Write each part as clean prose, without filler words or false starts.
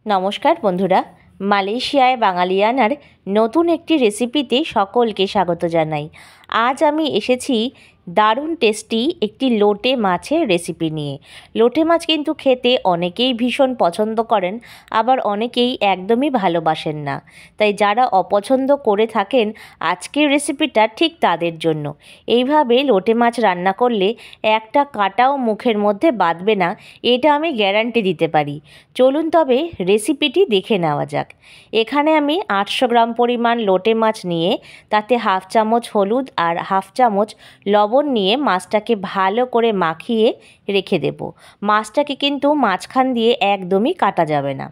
নমস্কার বন্ধুরা, মালয়েশিয়ায় বাঙালিয়ানার নতুন একটি রেসিপিতে সকলকে স্বাগত জানাই। আজ আমি এসেছি দারুণ টেস্টি একটি লোটে মাছের রেসিপি নিয়ে। লোটে মাছ কিন্তু খেতে অনেকেই ভীষণ পছন্দ করেন, আবার অনেকেই একদমই ভালোবাসেন না। তাই যারা অপছন্দ করে থাকেন আজকের রেসিপিটা ঠিক তাদের জন্য। এইভাবে লোটে মাছ রান্না করলে একটা কাঁটাও মুখের মধ্যে বাঁধবে না, এটা আমি গ্যারান্টি দিতে পারি। চলুন তবে রেসিপিটি দেখে নেওয়া যাক। এখানে আমি 800 গ্রাম পরিমাণ লোটে মাছ নিয়ে তাতে হাফ চামচ হলুদ আর হাফ চামচ লবণ নিয়ে মাছটাকে ভালো করে মাখিয়ে রেখে দেব। মাছটাকে কিন্তু মাঝখান দিয়ে একদমই কাটা যাবে না।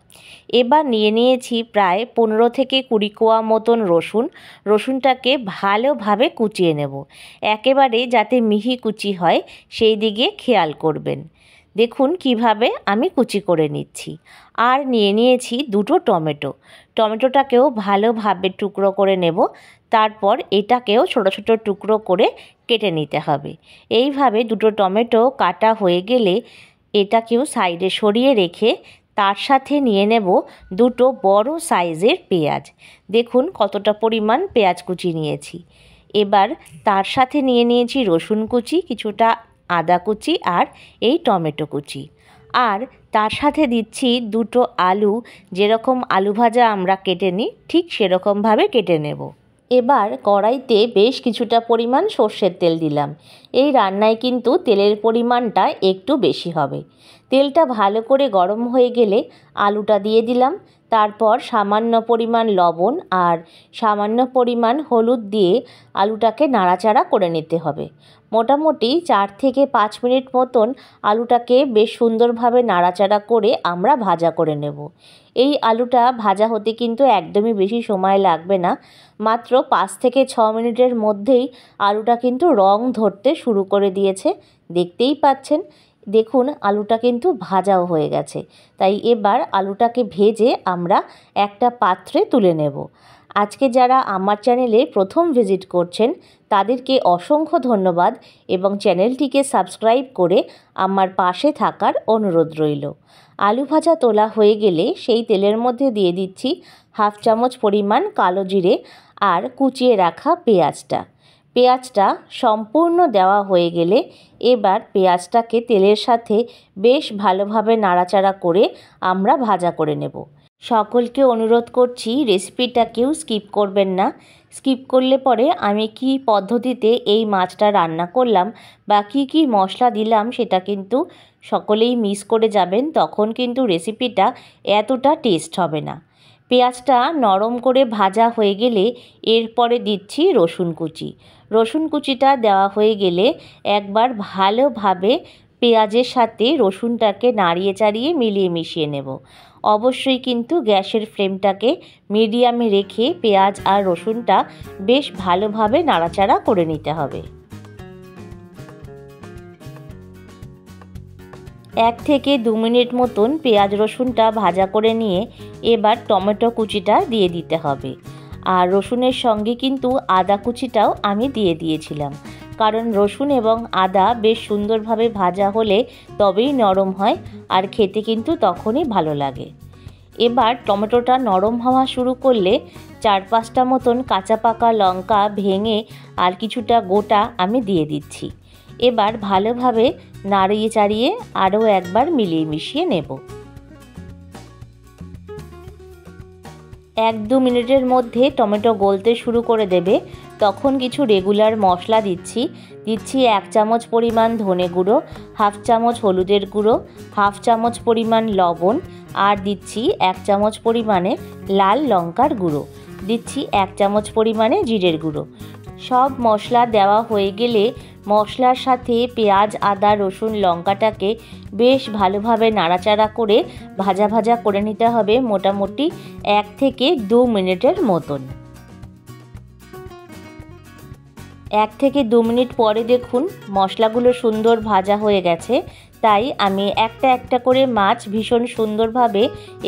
এবার নিয়েছি প্রায় 15 থেকে 20 কোয়া মতন রসুনটাকে ভালোভাবে কুচিয়ে নেব। একেবারে যাতে মিহি কুচি হয় সেই দিকে খেয়াল করবেন। দেখুন কিভাবে আমি কুচি করে নিচ্ছি। আর নিয়েছি 2টো টমেটোটাকেও ভালোভাবে টুকরো করে নেব। তারপর এটাকেও ছোট ছোট টুকরো করে কেটে নিতে হবে। এইভাবে 2টো টমেটো কাটা হয়ে গেলে এটাকেও সাইডে সরিয়ে রেখে তার সাথে নিয়ে নেব 2টো বড় সাইজের পেঁয়াজ। দেখুন কতটা পরিমাণ পেঁয়াজ কুচি নিয়েছি। এবার তার সাথে নিয়েছি রসুন কুচি, কিছুটা আদা কুচি আর এই টমেটো কুচি। আর তার সাথে দিচ্ছি 2টো আলু, যেরকম আলু ভাজা আমরা কেটে নিই ঠিক সেরকমভাবে কেটে নেব। এবার কড়াইতে বেশ কিছুটা পরিমাণ সর্ষের তেল দিলাম। এই রান্নায় কিন্তু তেলের পরিমাণটা একটু বেশি হবে। তেলটা ভালো করে গরম হয়ে গেলে আলুটা দিয়ে দিলাম। তারপর সামান্য পরিমাণ লবণ আর সামান্য পরিমাণ হলুদ দিয়ে আলুটাকে নাড়াচাড়া করে নিতে হবে। মোটামুটি 4 থেকে 5 মিনিট মতন আলুটাকে বেশ সুন্দরভাবে নাড়াচাড়া করে আমরা ভাজা করে নেব। এই আলুটা ভাজা হতে কিন্তু একদমই বেশি সময় লাগবে না, মাত্র 5 থেকে 6 মিনিটের মধ্যেই আলুটা কিন্তু রং ধরতে শুরু করে দিয়েছে। দেখতেই পাচ্ছেন, দেখুন আলুটা কিন্তু ভাজাও হয়ে গেছে। তাই এবার আলুটাকে ভেজে আমরা একটা পাত্রে তুলে নেব। আজকে যারা আমার চ্যানেলে প্রথম ভিজিট করছেন তাদেরকে অসংখ্য ধন্যবাদ এবং চ্যানেলটিকে সাবস্ক্রাইব করে আমার পাশে থাকার অনুরোধ রইল। আলু ভাজা তোলা হয়ে গেলে সেই তেলের মধ্যে দিয়ে দিচ্ছি হাফ চামচ পরিমাণ কালো জিরে আর কুচিয়ে রাখা পেঁয়াজটা সম্পূর্ণ দেওয়া হয়ে গেলে এবার পেঁয়াজটাকে তেলের সাথে বেশ ভালোভাবে নাড়াচাড়া করে আমরা ভাজা করে নেব। সকলকে অনুরোধ করছি রেসিপিটা কেউ স্কিপ করবেন না। স্কিপ করলে পরে আমি কি পদ্ধতিতে এই মাছটা রান্না করলাম বা কি মশলা দিলাম সেটা কিন্তু সকলেই মিস করে যাবেন, তখন কিন্তু রেসিপিটা এতটা টেস্ট হবে না। পেঁয়াজটা নরম করে ভাজা হয়ে গেলে এরপরে দিচ্ছি রসুন কুচিটা দেওয়া হয়ে গেলে একবার ভালোভাবে পেঁয়াজের সাথে রসুনটাকে নাড়িয়ে চাড়িয়ে মিলিয়ে মিশিয়ে নেব। অবশ্যই কিন্তু গ্যাসের ফ্লেমটাকে মিডিয়ামে রেখে পেঁয়াজ আর রসুনটা বেশ ভালোভাবে নাড়াচাড়া করে নিতে হবে। 1 থেকে 2 মিনিট মতন পেঁয়াজ রসুনটা ভাজা করে নিয়ে এবার টমেটো কুচিটা দিয়ে দিতে হবে। আর রসুনের সঙ্গে কিন্তু আদা কুচিটাও আমি দিয়ে দিয়েছিলাম, কারণ রসুন এবং আদা বেশ সুন্দরভাবে ভাজা হলে তবেই নরম হয় আর খেতে কিন্তু তখনই ভালো লাগে। এবার টমেটোটা নরম হওয়া শুরু করলে 4-5টা মতন কাঁচা পাকা লঙ্কা ভেঙে আর কিছুটা গোটা আমি দিয়ে দিচ্ছি। এবার ভালোভাবে নাড়িয়ে চাড়িয়ে আরও একবার মিলিয়ে মিশিয়ে নেব। 1-2 মিনিটের মধ্যে টমেটো গলতে শুরু করে দেবে। তখন কিছু রেগুলার মশলা দিচ্ছি 1 চামচ পরিমাণ ধনে গুঁড়ো, হাফ চামচ হলুদের গুঁড়ো, হাফ চামচ পরিমাণ লবণ আর দিচ্ছি 1 চামচ পরিমাণে লাল লঙ্কার গুঁড়ো, দিচ্ছি 1 চামচ পরিমাণে জিরের গুঁড়ো। সব মশলা দেওয়া হয়ে গেলে মশলার সাথে পেঁয়াজ আদা রসুন লঙ্কাটাকে বেশ ভালোভাবে নাড়াচাড়া করে ভাজা করে নিতে হবে মোটামুটি 1 থেকে 2 মিনিটের মতন। 1 থেকে 2 মিনিট পরে দেখুন মশলাগুলো সুন্দর ভাজা হয়ে গেছে। তাই আমি একটা করে মাছ ভীষণ সুন্দরভাবে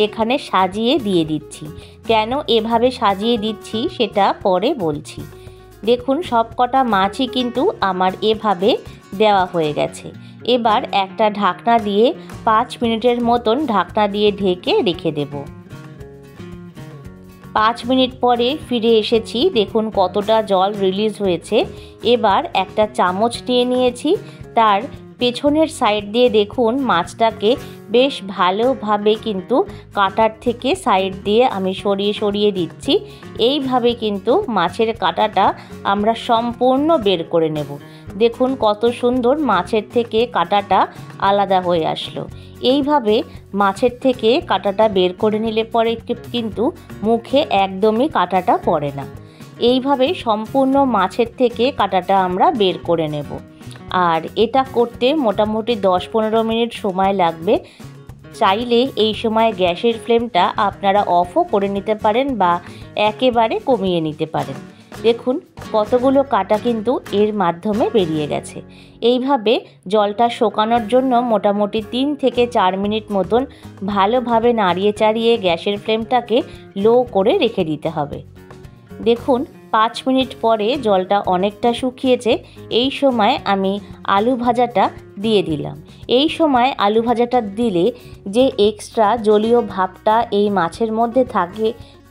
এখানে সাজিয়ে দিয়ে দিচ্ছি। কেন এভাবে সাজিয়ে দিচ্ছি সেটা পরে বলছি। দেখুন সব কটা মাছই কিন্তু আমার এভাবে দেওয়া হয়ে গেছে। এবার একটা ঢাকনা দিয়ে 5 মিনিটের মতন ঢাকনা দিয়ে ঢেকে রেখে দেব। 5 মিনিট পরে ফিরে এসেছি, দেখুন কতটা জল রিলিজ হয়েছে। এবার একটা চামচ নিয়ে নিয়েছি, তার পেছনের সাইড দিয়ে দেখুন মাছটাকে বেশ ভালোভাবে কিন্তু কাঁটার থেকে সাইড দিয়ে আমি সরিয়ে সরিয়ে দিচ্ছি। এইভাবে কিন্তু মাছের কাঁটাটা আমরা সম্পূর্ণ বের করে নেব। দেখুন কত সুন্দর মাছের থেকে কাঁটাটা আলাদা হয়ে আসলো। এইভাবে মাছের থেকে কাঁটাটা বের করে নিলে পরে কিন্তু মুখে একদমই কাঁটাটা পড়ে না। এইভাবে সম্পূর্ণ মাছের থেকে কাঁটাটা আমরা বের করে নেব। আর এটা করতে মোটামুটি 10-15 মিনিট সময় লাগবে। চাইলে এই সময় গ্যাসের ফ্লেমটা আপনারা অফও করে নিতে পারেন বা একেবারে কমিয়ে নিতে পারেন। দেখুন কতগুলো কাঁটা কিন্তু এর মাধ্যমে বেরিয়ে গেছে। এইভাবে জলটা শুকানোর জন্য মোটামুটি 3 থেকে 4 মিনিট মতন ভালোভাবে নাড়িয়ে চাড়িয়ে গ্যাসের ফ্লেমটাকে লো করে রেখে দিতে হবে। দেখুন 5 মিনিট পরে জলটা অনেকটা শুকিয়েছে। এই সময় আমি আলু ভাজাটা দিয়ে দিলাম। এই সময় আলু ভাজাটা দিলে যে এক্সট্রা জলীয় ভাবটা এই মাছের মধ্যে থাকে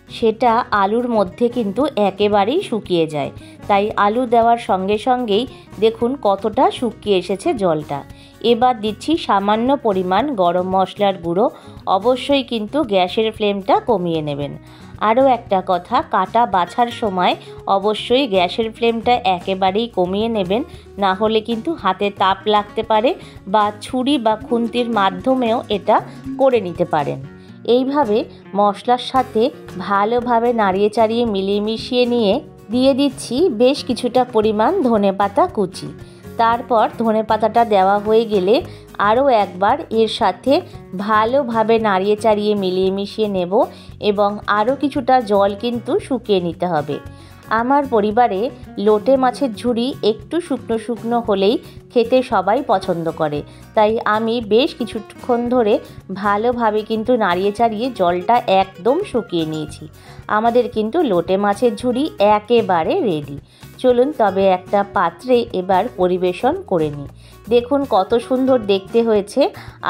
সেটা আলুর মধ্যে কিন্তু একেবারেই শুকিয়ে যায়। তাই আলু দেওয়ার সঙ্গে সঙ্গেই দেখুন কতটা শুকিয়ে এসেছে জলটা। এবার দিচ্ছি সামান্য পরিমাণ গরম মশলার গুঁড়ো। অবশ্যই কিন্তু গ্যাসের ফ্লেমটা কমিয়ে নেবেন। আরও একটা কথা, কাটা বাছার সময় অবশ্যই গ্যাসের ফ্লেমটা একেবারেই কমিয়ে নেবেন, না হলে কিন্তু হাতে তাপ লাগতে পারে বা ছুরি বা খুন্তির মাধ্যমেও এটা করে নিতে পারেন। এইভাবে মশলার সাথে ভালোভাবে নাড়িয়ে চাড়িয়ে মিলিয়ে মিশিয়ে নিয়ে দিয়ে দিচ্ছি বেশ কিছুটা পরিমাণ ধনেপাতা কুচি। তারপর ধনেপাতাটা দেওয়া হয়ে গেলে আরও একবার এর সাথে ভালোভাবে নাড়িয়ে চাড়িয়ে মিলিয়ে মিশিয়ে নেব এবং আরও কিছুটা জল কিন্তু শুকিয়ে নিতে হবে। আমার পরিবারে লোটে মাছের ঝুড়ি একটু শুকনো শুকনো হলেই খেতে সবাই পছন্দ করে, তাই আমি বেশ কিছুক্ষণ ধরে ভালোভাবে কিন্তু নাড়িয়ে চাড়িয়ে জলটা একদম শুকিয়ে নিয়েছি। আমাদের কিন্তু লোটে মাছের ঝুড়ি একেবারে রেডি। চলুন তবে একটা পাত্রে এবার পরিবেশন করে নিই। দেখুন কত সুন্দর দেখতে হয়েছে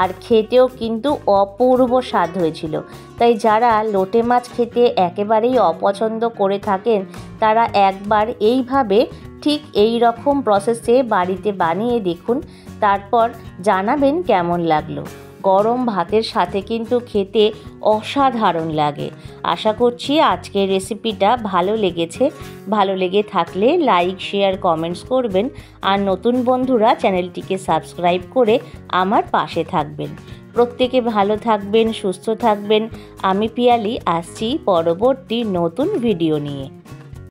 আর খেতেও কিন্তু অপূর্ব স্বাদ হয়েছিল। তাই যারা লোটে মাছ খেতে একেবারেই অপছন্দ করে থাকেন তারা একবার এইভাবে ঠিক এই রকম প্রসেসে বাড়িতে বানিয়ে দেখুন, তারপর জানাবেন কেমন লাগলো। গরম ভাতের সাথে কিন্তু খেতে অসাধারণ লাগে। আশা করছি আজকের রেসিপিটা ভালো লেগেছে। ভালো লেগে থাকলে লাইক, শেয়ার, কমেন্টস করবেন আর নতুন বন্ধুরা চ্যানেলটিকে সাবস্ক্রাইব করে আমার পাশে থাকবেন। প্রত্যেকে ভালো থাকবেন, সুস্থ থাকবেন। আমি পিয়ালি আসছি পরবর্তী নতুন ভিডিও নিয়ে।